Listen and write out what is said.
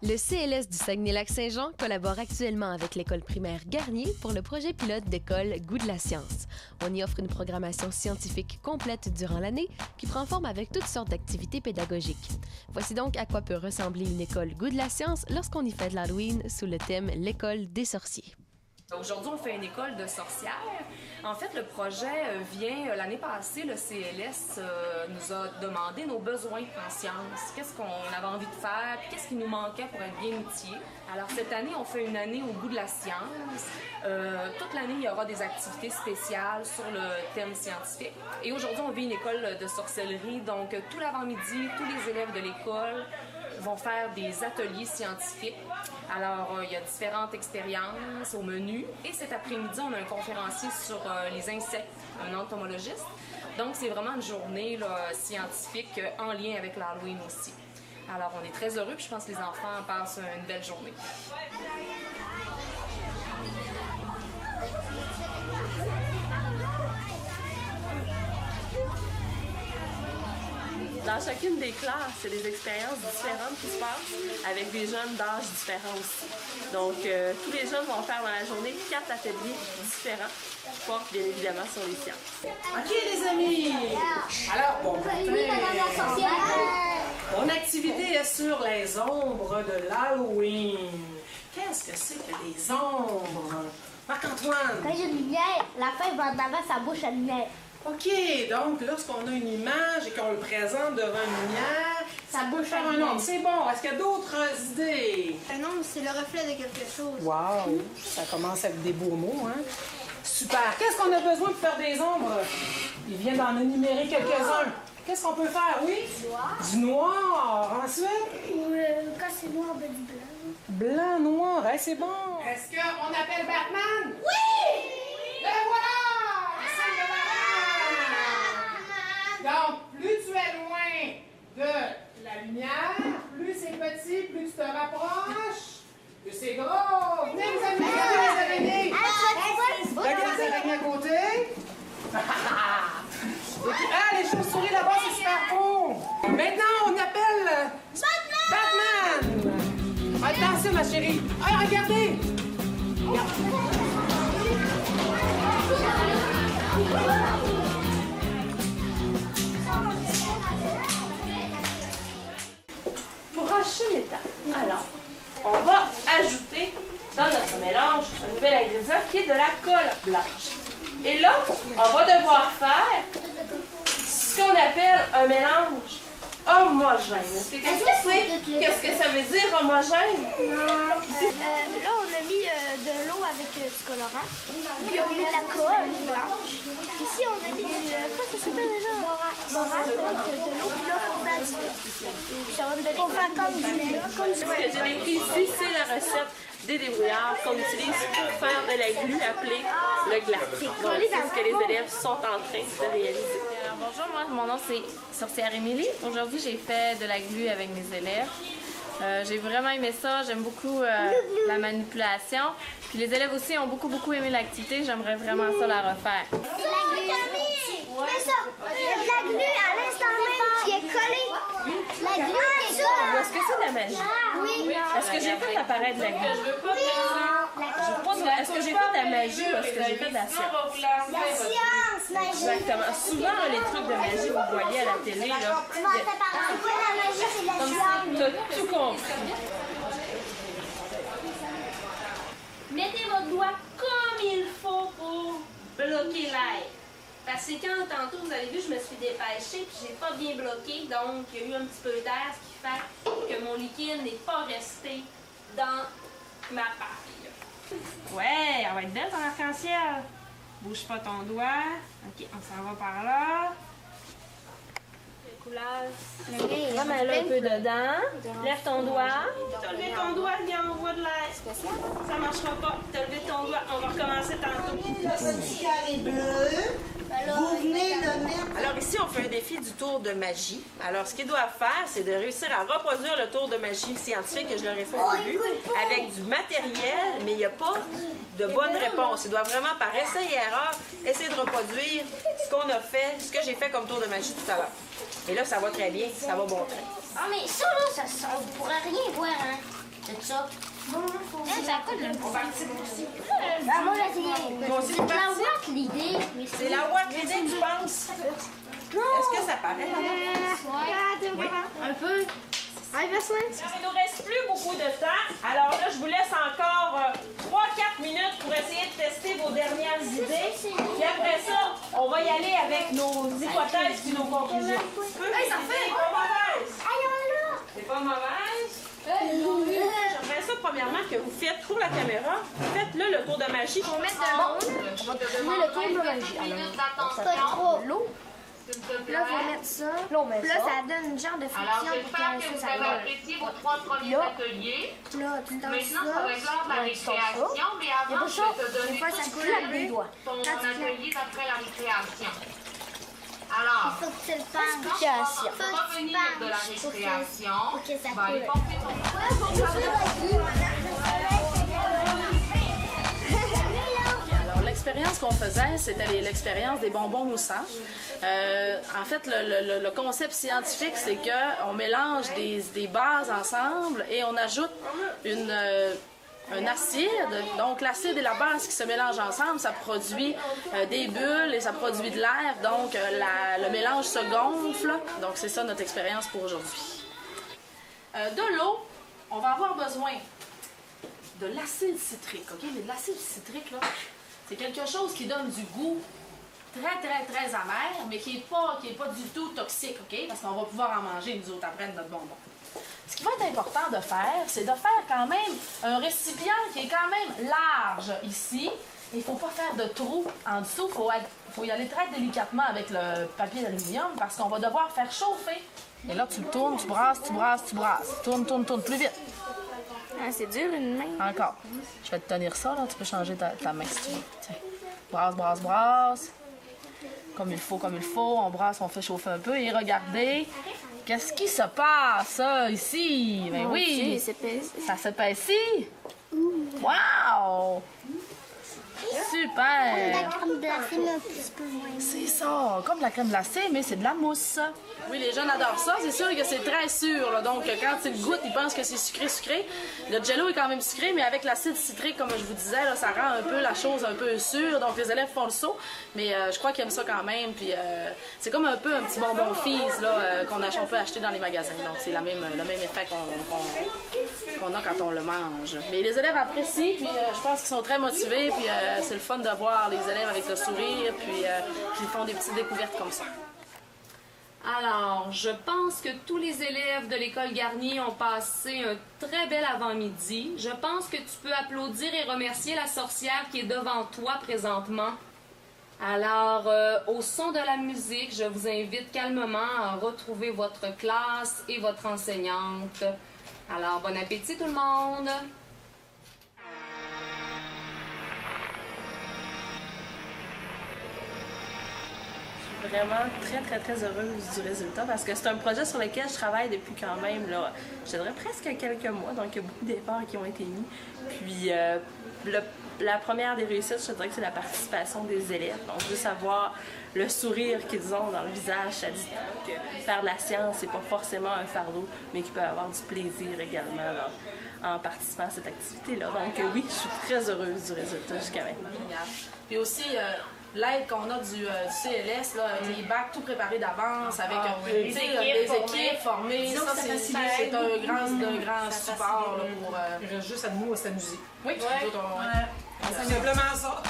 Le CLS du Saguenay-Lac-Saint-Jean collabore actuellement avec l'école primaire Garnier pour le projet pilote d'école Goût de la science. On y offre une programmation scientifique complète durant l'année qui prend forme avec toutes sortes d'activités pédagogiques. Voici donc à quoi peut ressembler une école Goût de la science lorsqu'on y fait de l'Halloween sous le thème l'école des sorciers. Aujourd'hui, on fait une école de sorcières. En fait, le projet vient, l'année passée, le CLS nous a demandé nos besoins en sciences. Qu'est-ce qu'on avait envie de faire, qu'est-ce qui nous manquait pour être bien outillés. Alors, cette année, on fait une année au goût de la science. Toute l'année, il y aura des activités spéciales sur le thème scientifique. Et aujourd'hui, on vit une école de sorcellerie. Donc, tout l'avant-midi, tous les élèves de l'école vont faire des ateliers scientifiques. Alors, il y a différentes expériences au menu. Et cet après-midi, on a un conférencier sur les insectes, un entomologiste. Donc, c'est vraiment une journée là, scientifique en lien avec l'Halloween aussi. Alors, on est très heureux, puis je pense que les enfants passent une belle journée. Dans chacune des classes, c'est des expériences différentes qui se passent avec des jeunes d'âge différents aussi. Donc, tous les jeunes vont faire dans la journée 4 ateliers différents qui portent bien évidemment sur les sciences. OK, les amis! Alors, bon matin! Mon activité est sur les ombres de l'Halloween. Qu'est-ce que c'est que des ombres? Marc-Antoine! Quand j'ai une lumière, la fête va en avant sa bouche à lumière. OK, donc lorsqu'on a une image et qu'on le présente devant une lumière, ça peut faire un ombre. C'est bon. Est-ce qu'il y a d'autres idées? Un ombre, c'est le reflet de quelque chose. Wow! Ça commence avec des beaux mots, hein? Super! Qu'est-ce qu'on a besoin pour faire des ombres? Il vient d'en énumérer quelques-uns. Qu'est-ce qu'on peut faire, oui? Du noir. Du noir. Ensuite? Ou quand c'est noir, ben du blanc. Blanc, noir. Hey, c'est bon. Est-ce qu'on appelle Batman? Oui! Le voilà! Donc, plus tu es loin de la lumière, plus c'est petit, plus tu te rapproches, plus c'est gros. Venez vous amuser, les araignées. Regardez les araignées à côté. Ah, les chauves-souris là-bas, c'est super beau. Maintenant, on appelle Batman. Attention, ma chérie. Ah, regardez. Prochaine étape. Alors, on va ajouter dans notre mélange un nouvel ingrédient qui est de la colle blanche. Et là, on va devoir faire ce qu'on appelle un mélange homogène. Qu'est-ce que ça veut dire homogène? Là, on a mis de l'eau avec du colorant. Puis on met de la colle blanche. Ici, on a mis quoi ça s'appelle déjà? Borate. De l'eau. Puis là, on met du lait. Ça va me donner comme Ce que j'ai écrit ici, c'est la recette des débrouillards qu'on utilise pour faire de la glu appelée le glas. Donc, c'est ce que les élèves sont en train de réaliser. Bonjour, moi, mon nom c'est Sorcière Émilie. Aujourd'hui, j'ai fait de la glu avec mes élèves. J'ai vraiment aimé ça, j'aime beaucoup la manipulation. Puis les élèves aussi ont beaucoup aimé l'activité, j'aimerais vraiment ça la refaire. La glu à l'instant même qui est collée. La glu est collée. Est-ce que c'est de la magie? Oui. Est-ce que j'ai fait apparaître de la glu? Est-ce que j'ai fait de la magie ou est-ce que j'ai fait de la science? La science, magie. Exactement. Souvent, les trucs de magie, vous voyez à la télé, là. C'est quoi la magie? C'est la science. T'as tout compris. Mettez votre doigt comme il faut pour bloquer l'air. Parce que quand tantôt vous avez vu, je me suis dépêchée puis j'ai pas bien bloqué, donc il y a eu un petit peu d'air, ce qui fait que mon liquide n'est pas resté dans ma paille. Ouais, elle va être belle ton arc-en-ciel. Bouge pas ton doigt. Ok, on s'en va par là. Remets-le un peu dedans. Lève ton doigt. T'as levé ton doigt, viens, on voit de l'air. Ça marchera pas. T'as levé ton doigt, on va recommencer tantôt. Le carré bleu, vous venez le mettre. Alors ici, on fait un défi du tour de magie. Alors, ce qu'ils doivent faire, c'est de réussir à reproduire le tour de magie scientifique que je leur ai fait au début, avec du matériel, mais il n'y a pas de bonne réponse. Ils doivent vraiment, par essai et erreur, essayer de reproduire ce qu'on a fait, ce que j'ai fait comme tour de magie tout à l'heure. Et là, ça va très bien, ça va bon train. Ah, mais ça, là, on pourrait rien voir, hein? C'est ça. On participe aussi. Moi, j'ai essayé. C'est de la ouate, l'idée. C'est la ouate l'idée, tu penses? Est-ce que ça paraît? Un peu. Il nous reste plus beaucoup de temps. Alors là, je vous laisse encore 3-4 minutes pour essayer de tester vos dernières idées. Puis après ça, on va y aller avec nos hypothèses et nos conclusions. Hey, ça fait! C'est pas mauvaise. J'aimerais ça, premièrement, que vous faites pour la caméra. Faites-le le tour de magie. On va mettre de l'eau. Le tour de magie. Pas trop. L'eau. Là, on va mettre ça. Là, ça donne une genre de friction pour que ça va. Apprécié vos 3 premiers ateliers. Là, tu danses Maintenant, ça. ça va être l'heure de la récréation, mais avant, je vais te donner Des fois, ça coule avec les doigts. ton atelier d'après la récréation. Alors, Il faut que tu le fasses. quand tu vas revenir de la récréation, tu vas aller porter ton L'expérience qu'on faisait, c'était l'expérience des bonbons moussants. En fait, le concept scientifique, c'est qu'on mélange des bases ensemble et on ajoute un acide. Donc, l'acide et la base qui se mélangent ensemble, ça produit des bulles et ça produit de l'air. Donc, le mélange se gonfle. Donc, c'est ça notre expérience pour aujourd'hui. De l'eau, on va avoir besoin de l'acide citrique. OK? Mais de l'acide citrique, là, c'est quelque chose qui donne du goût très amer, mais qui n'est pas du tout toxique, OK? Parce qu'on va pouvoir en manger, nous autres, après, de notre bonbon. Ce qui va être important de faire, c'est de faire quand même un récipient qui est quand même large ici. Il ne faut pas faire de trou en dessous. Il faut y aller très délicatement avec le papier d'aluminium parce qu'on va devoir faire chauffer. Et là, tu le tournes, tu brasses. Tourne, plus vite. Ah, c'est dur, une main. Encore. Je vais te tenir ça, là. Tu peux changer ta main si tu veux. Tiens. Brasse. Comme il faut. On brasse, on fait chauffer un peu. Et regardez, qu'est-ce qui se passe, ici? Ben oui! Ça s'épaissit. Wow! Super! La crème glacée, mais un petit peu moins. C'est ça, comme la crème glacée, mais c'est de la mousse. Oui, les jeunes adorent ça. C'est sûr que c'est très sûr. Là. Donc, quand ils le goûtent, ils pensent que c'est sucré. Le jello est quand même sucré, mais avec l'acide citrique, comme je vous disais, là, ça rend un peu la chose un peu sûre. Donc, les élèves font le saut, mais je crois qu'ils aiment ça quand même. Puis, c'est comme un peu un petit bonbon Fizz qu'on peut acheter dans les magasins. Donc, c'est le même effet qu'on a quand on le mange. Mais les élèves apprécient, puis je pense qu'ils sont très motivés. Puis, c'est le fun de voir les élèves avec le sourire, puis ils font des petites découvertes comme ça. Alors, je pense que tous les élèves de l'école Garnier ont passé un très bel avant-midi. Je pense que tu peux applaudir et remercier la sorcière qui est devant toi présentement. Alors, au son de la musique, je vous invite calmement à retrouver votre classe et votre enseignante. Alors, bon appétit tout le monde! Vraiment très heureuse du résultat parce que c'est un projet sur lequel je travaille depuis quand même, là, je dirais presque quelques mois, donc il y a beaucoup d'efforts qui ont été mis. Puis la première des réussites, je dirais que c'est la participation des élèves, donc juste avoir le sourire qu'ils ont dans le visage, ça dit que faire de la science, c'est pas forcément un fardeau, mais qu'ils peuvent avoir du plaisir également en participant à cette activité-là. Donc oui, je suis très heureuse du résultat jusqu'à maintenant. Puis aussi, l'aide qu'on a du CLS, là, les bacs tout préparés d'avance, avec des équipes formées. Ça, c'est un grand support là, pour... Il reste juste à nous à s'amuser. Oui, c'est simplement ça.